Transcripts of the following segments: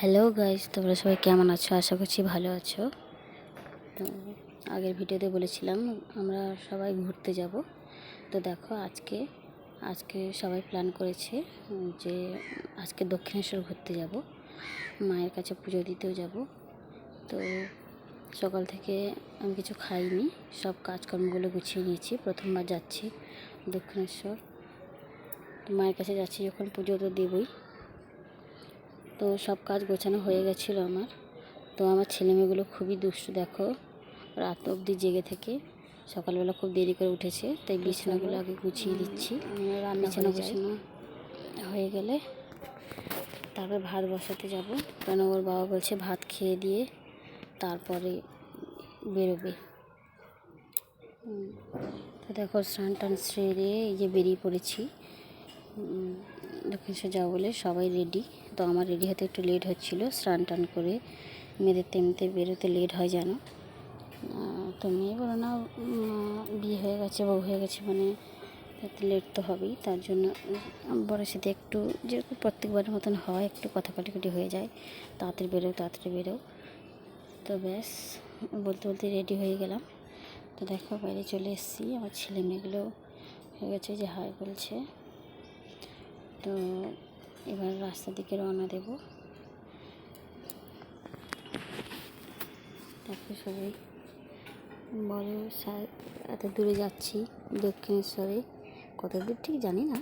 Hello guys, তোমরা সবাই কেমন আছো? আশা করছি ভালো আছো। তো আগের ভিডিওতে বলেছিলাম আমরা সবাই ঘুরতে যাব। তো দেখো আজকে সবাই প্ল্যান করেছে যে আজকে দক্ষিণেশ্বর ঘুরতে যাব, মায়ের কাছে পুজো দিতেও যাব। তো সকাল থেকে আমি কিছু খাইনি, সব কাজকর্মগুলো গুছিয়ে নিয়েছি। প্রথমবার যাচ্ছি দক্ষিণেশ্বর, তো মায়ের কাছে যাচ্ছি যখন পুজো তো দেবই। তো সব কাজ গোছানো হয়ে গেছিলো আমার। তো আমার ছেলেমেয়েগুলো খুবই দুষ্টু, দেখো রাত অবধি জেগে থেকে সকালবেলা খুব দেরি করে উঠেছে, তাই বিছানাগুলো আগে গুছিয়ে দিচ্ছি। বিছানা গোছানো হয়ে গেলে তারপর ভাত বসাতে যাব, কেন ওর বাবা বলছে ভাত খেয়ে দিয়ে তারপরে বেরোবে। তো দেখো স্নান টান সেরে এই যে বেরিয়ে পড়েছি দক্ষিণেশ্বর যাবো বলে। সবাই রেডি। তো আমার রেডি হতে একটু লেট হচ্ছিলো, স্নান টান করে মেয়েদের তেমনিতে বেরোতে লেট হয় জানো। তো মেয়ে বলো না, বিয়ে হয়ে গেছে, বউ হয়ে গেছে, মানে লেট তো হবেই। তার জন্য বড়োর সাথে একটু যেরকম প্রত্যেকবারের মতন হয়, একটু কথা কাটাকাটি হয়ে যায়, তাড়াতাড়ি বেরো। তো ব্যাস বলতে বলতে রেডি হয়ে গেলাম। তো দেখো বাইরে চলে এসেছি, আমার ছেলে মেয়েগুলো হয়ে গেছে যে হাই বলছে। তো এবার রাস্তার দিকে রওনা দেব। দেখো সবাই বলো এত দূরে যাচ্ছি দক্ষিণেশ্বরে, কত দূর ঠিক জানি না।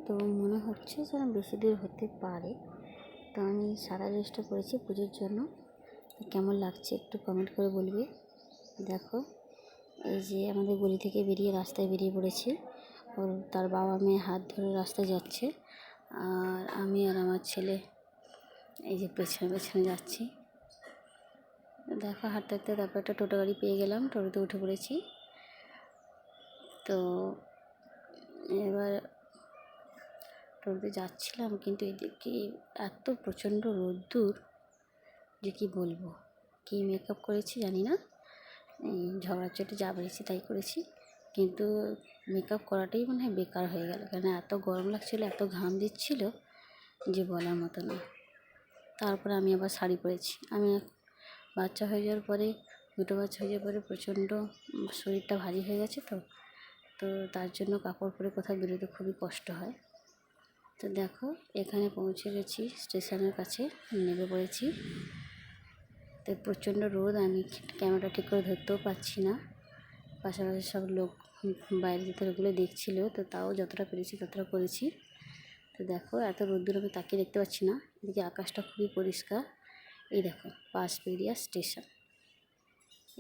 তো মনে হচ্ছে যেন বেশি দূর হতে পারে। তো আমি সারা চেষ্টা করেছি পুজোর জন্য। কেমন লাগছে একটু কমেন্ট করে বলবে। দেখো এই যে আমাদের গলি থেকে বেরিয়ে রাস্তায় বেরিয়ে পড়েছি, ওর তার বাবা মেয়ে হাত ধরে রাস্তায় যাচ্ছে, আর আমি আর আমার ছেলে এই যে পেছনে পেছনে যাচ্ছি। দেখো হাঁটতে হাঁটতে তারপর একটা টোটো গাড়ি পেয়ে গেলাম, টোটোতে উঠে পড়েছি। তো এবার টোটোতে যাচ্ছিলাম, কিন্তু এদিকে এত প্রচণ্ড রোদ্দুর যে কী বলবো। কী মেকআপ করেছি জানি না, ঝগড়ার চোটে যা বেরিয়েছি তাই করেছি, কিন্তু মেকআপ করাটাই মনে হয় বেকার হয়ে গেল, কেন এত গরম লাগছিলো, এত ঘাম দিচ্ছিল যে বলার মতো না। তারপরে আমি আবার শাড়ি পরেছি। আমি বাচ্চা হয়ে যাওয়ার পরে, দুটো বাচ্চা হয়ে যাওয়ার পরে প্রচণ্ড শরীরটা ভারী হয়ে গেছে, তো তার জন্য কাপড় পরে কোথাও বেরোতে খুবই কষ্ট হয়। তো দেখো এখানে পৌঁছে গেছি, স্টেশনের কাছে নেমে পড়েছি। তো প্রচণ্ড রোদ, আমি ক্যামেরা ঠিক করে ধরতেও পারছি না। পাশাপাশি সব লোক বাইরে যেগুলো দেখছিল, তো তাও যতটা পেরেছি ততটা করেছি। তো দেখো এত রোদ্দুর আমি তাকিয়ে দেখতে পাচ্ছি না, এদিকে আকাশটা খুবই পরিষ্কার। এই দেখো পাঁচপেড়িয়া স্টেশন,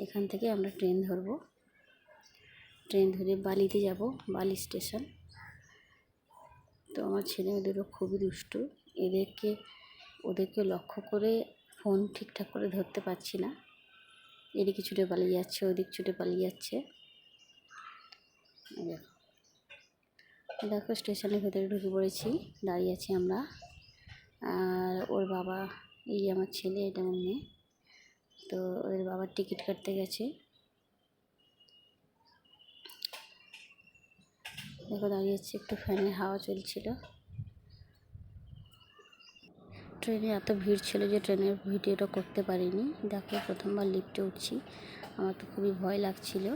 এখান থেকে আমরা ট্রেন ধরবো, ট্রেন ধরে বালিতে যাব, বালি স্টেশন। তো আমার ছেলে মেয়েদেরও খুবই দুষ্টু, ওদেরকে লক্ষ্য করে ফোন ঠিকঠাক করে ধরতে পারছি না, এদিকে ছুটে পালিয়ে যাচ্ছে, ওদিক ছুটে পালিয়ে যাচ্ছে। দেখো স্টেশনের ভেতরে ঢুকে পড়েছি, দাঁড়িয়ে আছি আমরা, আর ওর বাবা, এই আমার ছেলে, এটা আমার মেয়ে। তো ওদের বাবার টিকিট কাটতে গেছে। দেখো দাঁড়িয়েছি, একটু ফ্যানের হাওয়া চলছিল। ট্রেনে এত ভিড় ছিল যে ট্রেনের ভিডিওটা করতে পারিনি। দেখো প্রথমবার লিফটে উঠছি, আমার তো খুবই ভয় লাগছিল।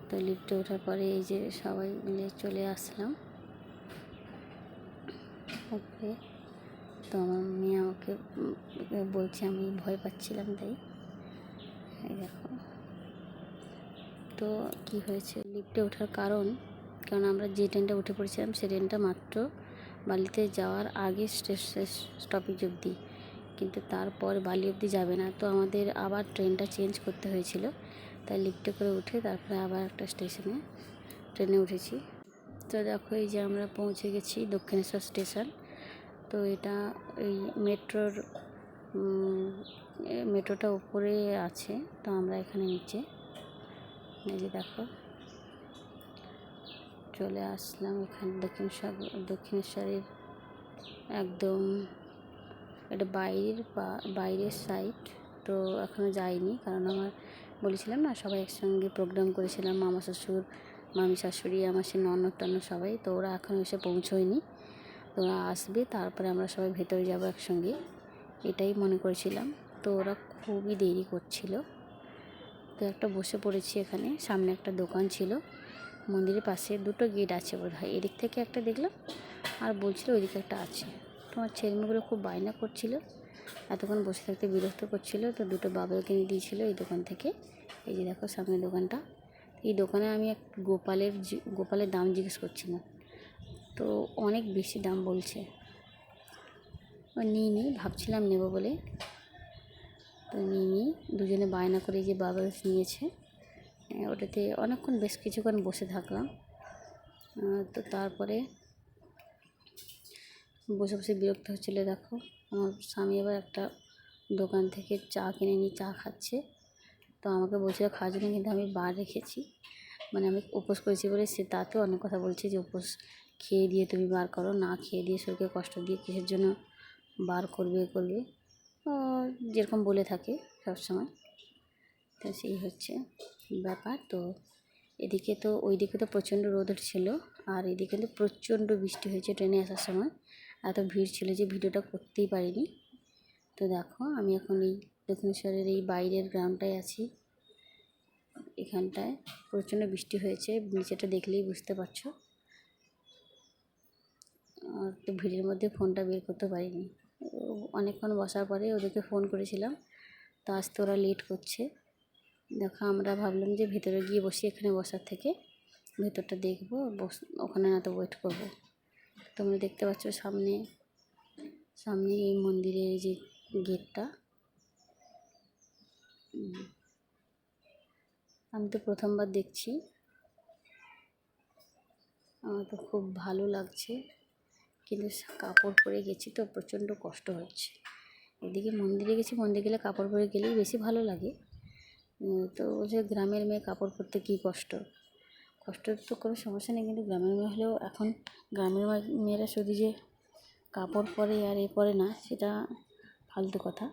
তো লিফটে ওঠার পরে এই যে সবাই মিলে চলে আসলাম ওকে। তো আমার মেয়ে আমাকে বলছে, আমি ভয় পাচ্ছিলাম তাই। এই দেখো তো কি হয়েছে লিফটে ওঠার কারণ আমরা যে ট্রেনটা উঠে পড়েছিলাম সে ট্রেনটা মাত্র বালিতে যাওয়ার আগে স্টপেজ অবধি, কিন্তু তারপর বালি অবধি যাবে না। তো আমাদের আবার ট্রেনটা চেঞ্জ করতে হয়েছিল, তাই লিফটে করে উঠে তারপরে আবার একটা স্টেশনে ট্রেনে উঠেছি। তো দেখো এই যে আমরা পৌঁছে গেছি দক্ষিণেশ্বর স্টেশন। তো এটা এই মেট্রোটা উপরে আছে, তো আমরা এখানে নিচে। এই যে দেখো চলে আসলাম এখানে দক্ষিণেশ্বরের একদম এটা বাইরের সাইড। তো এখনও যাইনি, কারণ আমার বলেছিলাম না সবাই একসঙ্গে প্রোগ্রাম করেছিলাম, মামা শ্বশুর, মামি শাশুড়ি, আমার সে ননদ টনদ সবাই, তো ওরা এখনও এসে পৌঁছোয়নি। ওরা আসবে, তারপরে আমরা সবাই ভেতরে যাব একসঙ্গে, এটাই মনে করেছিলাম। তো ওরা খুবই দেরি করছিল। তো একটা বসে পড়েছি এখানে, সামনে একটা দোকান ছিল। মন্দিরের পাশে দুটো গেট আছে বোধহয়, এদিক থেকে একটা দেখলাম আর বলছিল ওইদিকে একটা আছে। তোমার ছেলেমেয়েগুলো খুব বায়না করছিল, এতক্ষণ বসে থাকতে বিরক্ত করছিল, তো দুটো বাবল কিনে দিয়েছিল এই দোকান থেকে। এই যে দেখো সামনে দোকানটা। এই দোকানে আমি এক গোপালের দাম জিজ্ঞেস করছিলাম, তো অনেক বেশি দাম বলছে। নিই ভাবছিলাম নেব বলে, তো নিই দুজনে বায়না করে যে বাবলস নিয়েছে। ওটাতে অনেকক্ষণ বেশ কিছুক্ষণ বসে থাকলাম। তো তারপরে বসে বসে বিরক্ত হচ্ছিল। দেখো আমার স্বামী আবার একটা দোকান থেকে চা কিনে নিয়ে চা খাচ্ছে। তো আমাকে বলছিল খাওয়ার জন্য, কিন্তু আমি বার রেখেছি, মানে আমি উপোস করেছি বলে সে তাতেও অনেক কথা বলছে যে উপোস খেয়ে দিয়ে তুমি বার করো, না খেয়ে দিয়ে শরীরকে কষ্ট দিয়ে কিসের জন্য বার করবে যেরকম বলে থাকে সবসময়। তো সেই হচ্ছে ব্যাপার। তো এদিকে তো ওইদিকে তো প্রচণ্ড রোদ ছিল, আর এদিকে তো প্রচণ্ড বৃষ্টি হয়েছে ট্রেনে আসার সময়। এত ভিড় ছিল যে ভিডিওটা করতেই পারিনি। তো দেখো আমি এখন এই দক্ষিণেশ্বরের এই বাইরের গ্রাউন্ডটায় আছি। এখানটায় প্রচণ্ড বৃষ্টি হয়েছে, নিচেটা দেখলেই বুঝতে পারছো। আর তো ভিড়ের মধ্যে ফোনটা বের করতে পারিনি। অনেকক্ষণ বসার পরে ওদেরকে ফোন করেছিলাম, তো আসতে ওরা লেট করছে। দেখো আমরা ভাবলাম যে ভেতরে গিয়ে বসি, এখানে বসার থেকে ভেতরটা দেখবো, ওখানে না তো ওয়েট করবো। তোমরা দেখতে পাচ্ছ সামনে এই মন্দিরের এই যে গেটটা। আমি তো প্রথমবার দেখছি, আমার তো খুব ভালো লাগছে, কিন্তু কাপড় পরে গেছি তো প্রচণ্ড কষ্ট হচ্ছে। এদিকে মন্দিরে গেছি, মন্দিরে গেলে কাপড় পরে গেলেই বেশি ভালো লাগে। তো যে গ্রামের মেয়ে কাপড় পরতে কী কষ্ট তো কোনো সমস্যা নেই, কিন্তু গ্রামের মেয়ে হলেও এখন গ্রামের মেয়েরা শুধু যে কাপড় পরে আর পরে না, সেটা ফালতু কথা।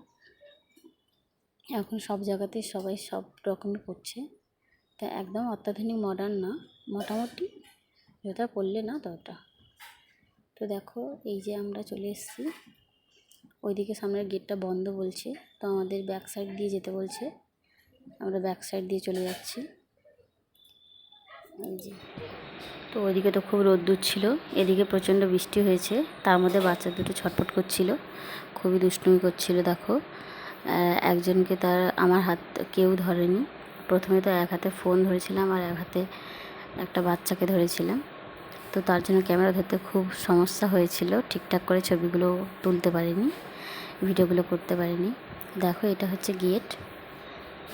এখন সব জায়গাতেই সবাই সব রকমের পরছে, তা একদম অত্যাধুনিক মডার্ন না, মোটামুটি যতটা পরলে না ততটা। তো দেখো এই যে আমরা চলে এসেছি, ওইদিকে সামনের গেটটা বন্ধ বলছে, তো আমাদের ব্যাক সাইড দিয়ে যেতে বলছে। আমরা ব্যাক সাইড দিয়ে চলে যাচ্ছি। এই যে, তো ওইদিকে তো খুব রোদ্দুর ছিল, এদিকে প্রচণ্ড বৃষ্টি হয়েছে, তার মধ্যে বাচ্চা দুটো ছটফট করছিল, খুবই দুষ্টুমি করছিল। দেখো একজনকে আমার হাত কেউ ধরেনি। প্রথমে তো এক হাতে ফোন ধরেছিলাম আর এক হাতে একটা বাচ্চাকে ধরেছিলাম, তো তার জন্য ক্যামেরা ধরতে খুব সমস্যা হয়েছিল, ঠিকঠাক করে ছবিগুলো তুলতে পারিনি, ভিডিওগুলো করতে পারিনি। দেখো এটা হচ্ছে গেট,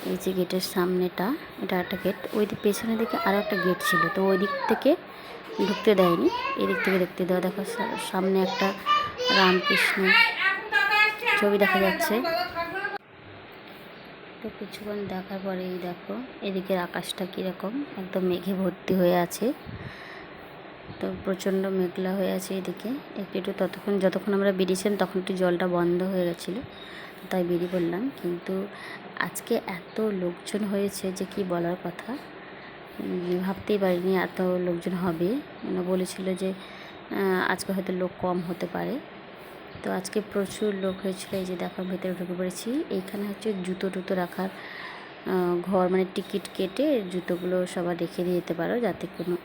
এই যে গেটের সামনেটা, এটা একটা গেট, ওই দিক পেছনের দিকে আরও একটা গেট ছিল, তো ওই দিক থেকে ঢুকতে দেয়নি, এদিক থেকে ঢুকতে দেওয়া। দেখো সামনে একটা রামকৃষ্ণ ছবি দেখা যাচ্ছে। তো কিছুক্ষণ দেখার পরেই দেখো এদিকের আকাশটা কীরকম, একদম মেঘে ভর্তি হয়ে আছে, তো প্রচণ্ড মেঘলা হয়ে আছে এদিকে। একটু যতক্ষণ আমরা বেরিয়েছিলাম তখন একটু জলটা বন্ধ হয়ে গেছিলো, তাই বেরিয়ে পড়লাম। কিন্তু আজকে এত লোকজন হয়েছে যে কি বলার কথা, ভাবতেই পারিনি এত লোকজন হবে। মানে বলেছিল যে আজকে হয়তো লোক কম হতে পারে, তো আজকে প্রচুর লোক হয়েছিল। এই যে দেখো ভেতরে ঢুকে পড়েছি, এইখানে হচ্ছে জুতো রাখার ঘর, মানে টিকিট কেটে জুতোগুলো সবার রেখে দিয়ে যেতে পারো, যাতে কোনো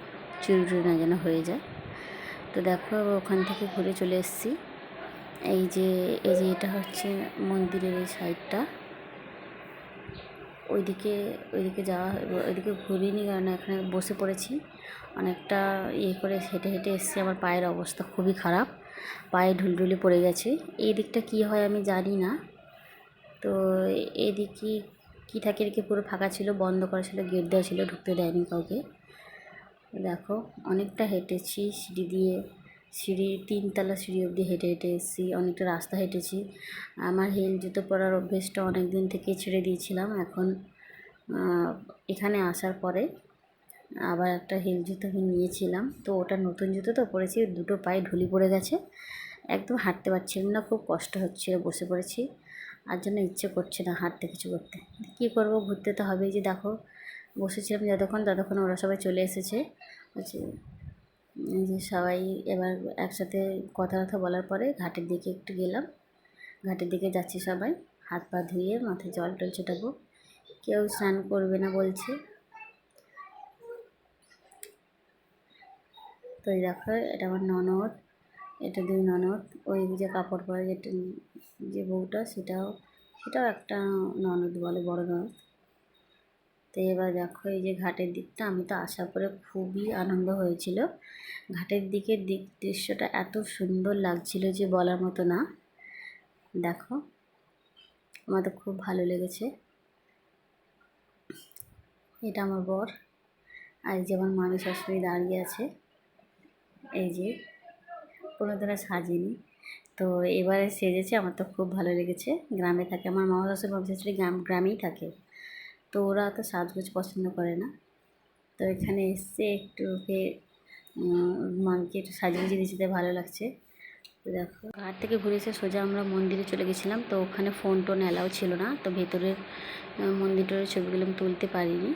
চুরি না যেন হয়ে যায়। তো দেখো ওখান থেকে ঘুরে চলে এসেছি। এই যে এটা হচ্ছে মন্দিরের এই সাইডটা, ওইদিকে ওইদিকে ঘুরিনি, কারণ এখানে বসে পড়েছি অনেকটা করে হেঁটে এসেছি। আমার পায়ের অবস্থা খুবই খারাপ, পায়ে ঢুলঢুলি পড়ে গেছে। এই দিকটা কী হয় আমি জানি না, তো এদিকে কী থাকে, এদিকে পুরো ফাঁকা ছিল, বন্ধ করা ছিল, গেট দেওয়া ছিল, ঢুকতে দেয়নি কাউকে। দেখো অনেকটা হেঁটেছি, সিঁড়ি 3তলা সিঁড়ি অবধি হেঁটে এসেছি, অনেকটা রাস্তা হেঁটেছি। আমার হিল জুতো পরার অভ্যেসটা অনেক দিন থেকেই ছেড়ে দিয়েছিলাম, এখন এখানে আসার পরে আবার একটা হিল জুতো আমি নিয়েছিলাম, তো ওটা নতুন জুতো তো পরেছি, দুটো পায়ে ঢুলি পড়ে গেছে, একদম হাঁটতে পারছিলাম না, খুব কষ্ট হচ্ছিল, বসে পড়েছি, আর জন্য ইচ্ছে করছে না হাঁটতে, কিছু করতে। কী করবো, ঘুরতে তো হবেই। যে দেখো বসেছিলাম ততক্ষণ ওরা সবাই চলে এসেছে, এই যে সবাই এবার একসাথে কথা বলার পরে ঘাটের দিকে একটু গেলাম। ঘাটের দিকে যাচ্ছি সবাই, হাত পা ধুয়ে মাথায় জল টল ছেটাবো। কেউ স্নান করবে না বলছে। তো এই দেখো, এটা আমার ননদ, এটা 2 ননদ। ওই যে কাপড় পরে যে বউটা, সেটাও একটা ননদ বলে, বড় ননদ। তো এবার দেখো এই যে ঘাটের দিকটা, আমি তো আসার পরে খুবই আনন্দ হয়েছিল। ঘাটের দিকের দৃশ্যটা এত সুন্দর লাগছিল যে বলার মতো না। দেখো, আমার তো খুব ভালো লেগেছে। এটা আমার বর, আর এই যে আমার মামি শাশুড়ি দাঁড়িয়ে আছে। এই যে কোনো দিনও সাজিনি, তো এবারে সেজেছে। আমার তো খুব ভালো লেগেছে। গ্রামে থাকে আমার মামা শাশুড়ি, মামি শাশুড়ি গ্রামেই থাকে, তো ওরা তো সাজগোজ পছন্দ করে না। তো এখানে এসছে একটু ওকে মাকে একটু সাজিয়ে গুজিয়ে দিতে ভালো লাগছে। তো দেখো, ঘাট থেকে ঘুরে এসে সোজা আমরা মন্দিরে চলে গেছিলাম। তো ওখানে ফোন টোন অ্যালাউ ছিল না, তো ভেতরের মন্দিরের ছবিগুলো আমি তুলতে পারিনি।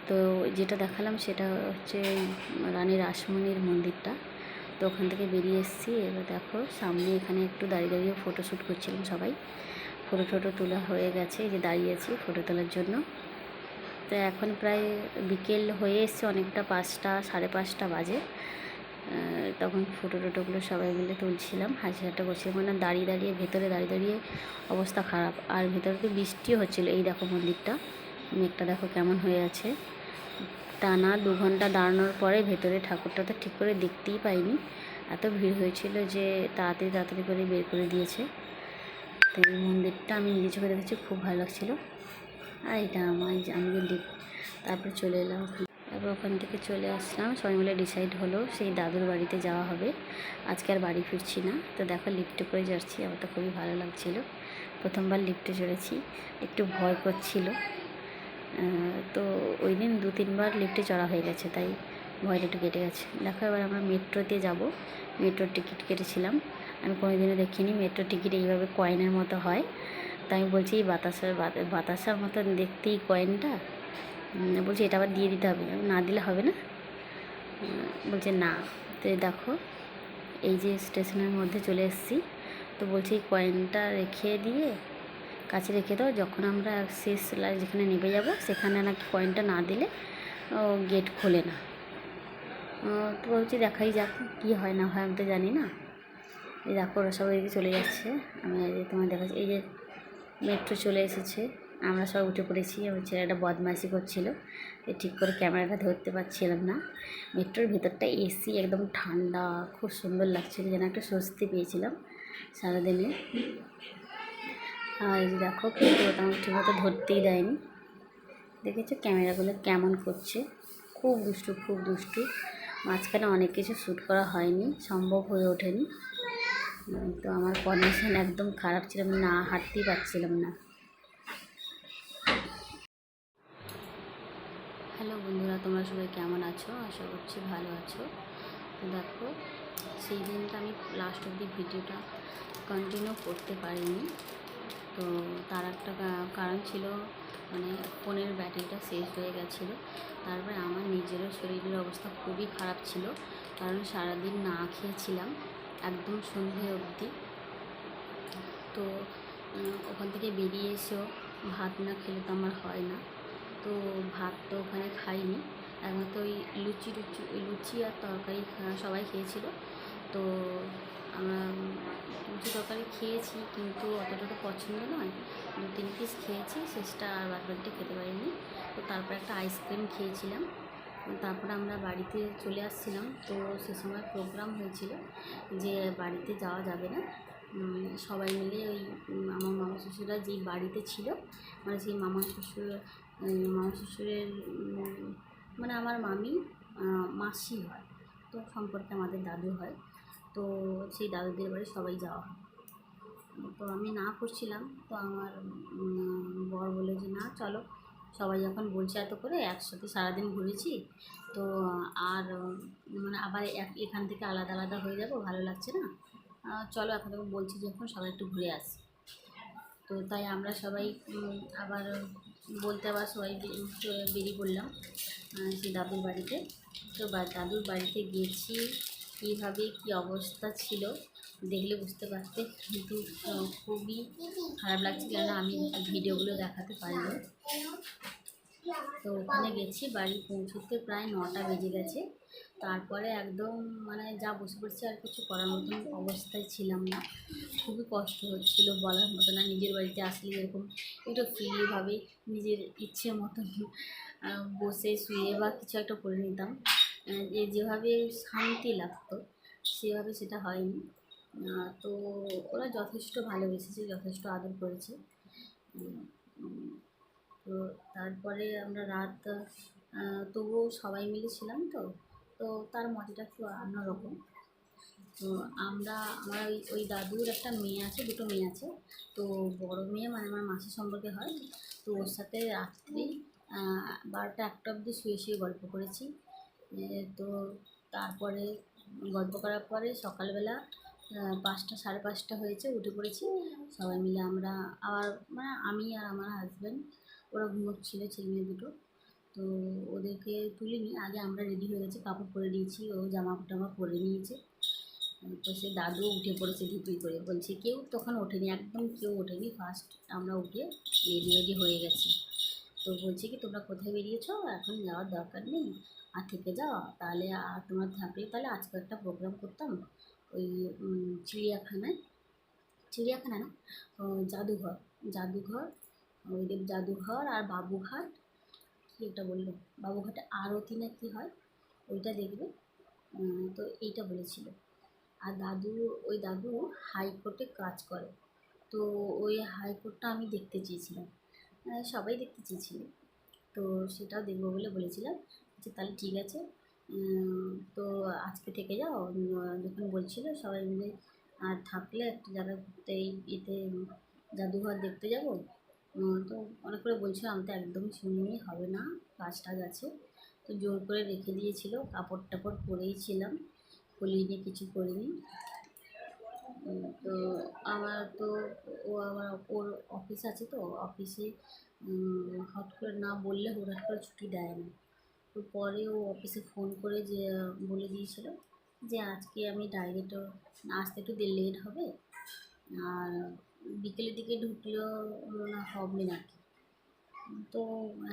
তো যেটা দেখালাম সেটা হচ্ছে রানী রাসমণির মন্দিরটা। তো ওখান থেকে বেরিয়ে এসেছি। এবার দেখো সামনে এখানে একটু দাঁড়িয়ে দাঁড়িয়ে ফটোশ্যুট করছিলাম সবাই। ফটো তোলা হয়ে গেছে, এই যে দাঁড়িয়েছি ফটো তোলার জন্য। তো এখন প্রায় বিকেল হয়ে এসছে অনেকটা, 5টা 5:30 বাজে। তখন টোটোগুলো সবাই মিলে তুলছিলাম, হাসি ঠাট্টা করছিলাম। মানে দাঁড়িয়ে দাঁড়িয়ে ভেতরে দাঁড়িয়ে দাঁড়িয়ে অবস্থা খারাপ। আর ভেতরে তো বৃষ্টিও হচ্ছিলো। এই দেখো মন্দিরটা, মেঘটা দেখো কেমন হয়ে আছে। টানা 2 ঘন্টা দাঁড়ানোর পরে ভেতরে ঠাকুরটা তো ঠিক করে দেখতেই পাইনি, এত ভিড় হয়েছিল যে তাড়াতাড়ি করে বের করে দিয়েছে। তো এই মন্দিরটা আমি নিজে চোখে দেখেছি, খুব ভালো লাগছিলো। আর এটা আমি যে তারপরে চলে এলাম। তারপর ওখান থেকে চলে আসলাম, সবাই মিলে ডিসাইড হলো সেই দাদুর বাড়িতে যাওয়া হবে। আজকে আর বাড়ি ফিরছি না। তো দেখো লিফটে করে যাচ্ছি, আমার তো খুবই ভালো লাগছিলো। প্রথমবার লিফটে চড়েছি, একটু ভয় করছিল। তো ওই দিন 2-3 বার লিফটে চড়া হয়ে গেছে, তাই ভয়টা একটু কেটে গেছে। দেখো এবার আমরা মেট্রোতে যাব। মেট্রোর টিকিট কেটেছিলাম। আমি কোনোদিনও দেখিনি মেট্রোর টিকিট এইভাবে কয়েনের মতো হয়। তাই আমি বলছি এই বাতাসার মতন দেখতেই কয়েনটা। বলছি এটা আবার দিয়ে দিতে হবে, না দিলে হবে না। বলছে না। তো দেখো এই যে স্টেশনের মধ্যে চলে এসেছি। তো বলছি এই কয়েনটা রেখে দিয়ে কাছে রেখে দাও, যখন আমরা শেষ যেখানে নেমে যাব সেখানে নাকি কয়েনটা না দিলে গেট খোলে না। তো বলছি দেখাই যাক কী হয় না হয়, আমি তো জানি না। এই দেখো ওরা সবাই চলে যাচ্ছে, আমি তোমার দেখাচ্ছি। এই যে মেট্রো চলে এসেছে, আমরা সব উঠে পড়েছি। আমার ছেলেটা বদমাইশি করছিল, ঠিক করে ক্যামেরাটা ধরতে পারছিলাম না। মেট্রোর ভেতরটা এসি, একদম ঠান্ডা, খুব সুন্দর লাগছিল, যেন একটা স্বস্তি পেয়েছিলাম সারাদিনে। আর এই যে দেখো কিন্তু ওটা আমার ঠিকমতো ধরতেই দেয়নি। দেখেছো ক্যামেরাগুলো কেমন করছে, খুব দুষ্টু। মাঝখানে অনেক কিছু শ্যুট করা হয়নি, সম্ভব হয়ে ওঠেনি। তো আমার কন্ডিশন একদম খারাপ ছিল, আমি না হাঁটতেই পারছিলাম না। হ্যালো বন্ধুরা, তোমরা সবাই কেমন আছো? আশা করছি ভালো আছো। তো দেখো সেই দিনটা আমি লাস্ট অবধি ভিডিওটা কন্টিনিউ করতে পারিনি। তো তার একটা কারণ ছিল, মানে ফোনের ব্যাটারিটা শেষ হয়ে গেছিলো। তারপরে আমার নিজেরও শরীরের অবস্থা খুবই খারাপ ছিল, কারণ সারাদিন না খেয়েছিলাম একদম সন্ধে অবধি। তো ওখান থেকে বেরিয়ে এসেও ভাত না খেলে তো আমার হয় না। তো ভাত তো ওখানে খাইনি, একমাত্র ওই লুচি আর তরকারি সবাই খেয়েছিল। তো আমরা লুচি তরকারি খেয়েছি, কিন্তু অতটা তো পছন্দ নয়। 2-3 পিস খেয়েছি, শেষটা আর বাদবাকিটা খেতে পারিনি। তো তারপর একটা আইসক্রিম খেয়েছিলাম। তারপরে আমরা বাড়িতে চলে আসছিলাম। তো সে সময় প্রোগ্রাম হয়েছিল যে বাড়িতে যাওয়া যাবে না, সবাই মিলে ওই আমার মামা শ্বশুররা যেই বাড়িতে ছিল, মানে সেই মামা শ্বশুরের মানে আমার মামি মাসি হয়, তো সম্পর্কে আমাদের দাদু হয়। তো সেই দাদুদের বাড়ি সবাই যাওয়া হয়। তো আমি না করছিলাম, তো আমার বর বলে যে না চলো, সবাই যখন বলছে এত করে, একসাথে সারাদিন ঘুরেছি, তো আর মানে আবার এখান থেকে আলাদা আলাদা হয়ে যাব, ভালো লাগছে না। চলো এখন বলছি যখন, সবাই একটু ঘুরে আসি। তো তাই আমরা সবাই আবার বলতে আবার সবাই বেরিয়ে পড়লাম সেই দাদুর বাড়িতে। তো দাদুর বাড়িতে গেছি, কীভাবে কী অবস্থা ছিল দেখলে বুঝতে পারতে, কিন্তু খুবই খারাপ লাগছে, কেননা আমি ভিডিওগুলো দেখাতে পারিনি। তো ওখানে গেছি, বাড়ি পৌঁছতে প্রায় 9টা বেজে গেছে। তারপরে একদম মানে যা বসে পড়ছি, আর কিছু করার মতন অবস্থায় ছিলাম না। খুবই কষ্ট হচ্ছিল বলার মতো না। নিজের বাড়িতে আসলে এরকম একটু ফ্রিভাবে নিজের ইচ্ছে মতন বসে শুয়ে বা কিছু একটা করে নিতাম, যেভাবে শান্তি লাগতো সেভাবে সেটা হয়নি। তো ওরা যথেষ্ট ভালোবেসেছে, যথেষ্ট আদর করেছে। তো তারপরে আমরা রাত তবুও সবাই মিলে ছিলাম, তো তার মজাটা একটু অন্যরকম। তো আমার ওই দাদুর একটা মেয়ে আছে, দুটো মেয়ে আছে। তো বড় মেয়ে মানে আমার মাসির সম্পর্কে হয়। তো ওর সাথে রাত্রি 12টা 1টা অবধি শুয়ে শুয়ে গল্প করেছি। তো তারপরে গল্প করার পরে সকালবেলা 5টা 5:30 হয়েছে, উঠে পড়েছি সবাই মিলে। আমরা আবার মানে আমি আর আমার হাজব্যান্ড, ওরা ঘুমোচ্ছিল ছেলে মেয়ে দুটো। তো ওদেরকে তুলিনি, আগে আমরা রেডি হয়ে গেছি, কাপড় পরে দিয়েছি, ও জামা টামা পরে নিয়েছে। তো সে দাদুও উঠে পড়েছে ঢিপি করে, বলছে কেউ তখন ওঠেনি, একদম কেউ ওঠেনি। ফার্স্ট আমরা উঠে রেডি হয়ে গেছি। তো বলছে কি, তোমরা কোথায় বেরিয়েছো, এখন যাওয়ার দরকার নেই, আর থেকে যাও, তাহলে আর তোমরা থাকলে তাহলে আজকে একটা প্রোগ্রাম করতাম ওই চিড়িয়াখানা না, জাদুঘর ওই জাদুঘর আর বাবুঘাট, কী একটা বললো, বাবুঘাটে আরতি না কী হয় ওইটা দেখবে। তো এইটা বলেছিল। আর ওই দাদু হাইকোর্টে কাজ করে। তো ওই হাইকোর্টটা আমি দেখতে চেয়েছিলাম, সবাই দেখতে চেয়েছিল। তো সেটাও দেখবো বলে বলেছিলাম যে তাহলে ঠিক আছে, তো আজকে থেকে যাও। যখন বলছিল সবাই মিলে আর থাকলে একটা জায়গা ঘুরতে, এতে জাদুঘর দেখতে যাব। তো অনেক করে বলছিল, আমি তো একদমই শুনিনি, হবে না, কাজ টাজ আছে। তো জোর করে রেখে দিয়েছিল, কাপড় টাপড় পরেই ছিলাম, খুলিনি, কিছু করিনি। তো ওর অফিস আছে, তো অফিসে হট করে না বললে হঠাৎ করে ছুটি দেয় না। তো পরে ও অফিসে ফোন করে যে বলে দিয়েছিল যে আজকে আমি ডাইরেক্ট আসতে একটু লেট হবে, আর বিকেলের দিকে ঢুকলেও না হবে না কি। তো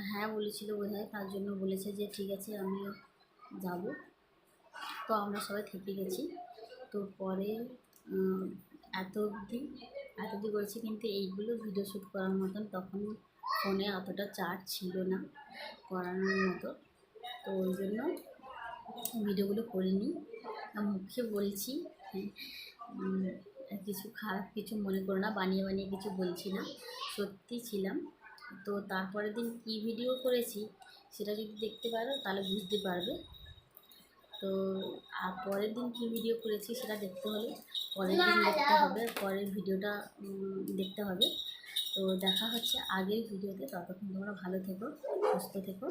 হ্যাঁ বলেছিল বোধহয়, তার জন্য বলেছে যে ঠিক আছে আমিও যাব। তো আমরা সবাই থেকে গেছি। তো পরে এত অবধি করেছি, কিন্তু এইগুলো ভিডিও শ্যুট করার মতন তখন ফোনে অতটা চার্জ ছিল না করানোর মতো। তো ওই জন্য ভিডিওগুলো করিনি, মুখে বলছি। কিছু খারাপ কিছু মনে করো না, বানিয়ে কিছু বলছি না, সত্যি ছিলাম। তো তারপরের দিন কী ভিডিও করেছি সেটা যদি দেখতে পারো তাহলে বুঝতে পারবে। তো আর পরের দিন কী ভিডিও করেছি সেটা দেখতে হলে পরের দিন দেখতে হবে, পরের ভিডিওটা দেখতে হবে। তো দেখা হচ্ছে আগের ভিডিওতে, ততক্ষণ তোমরা ভালো থেকো, সুস্থ থেকো।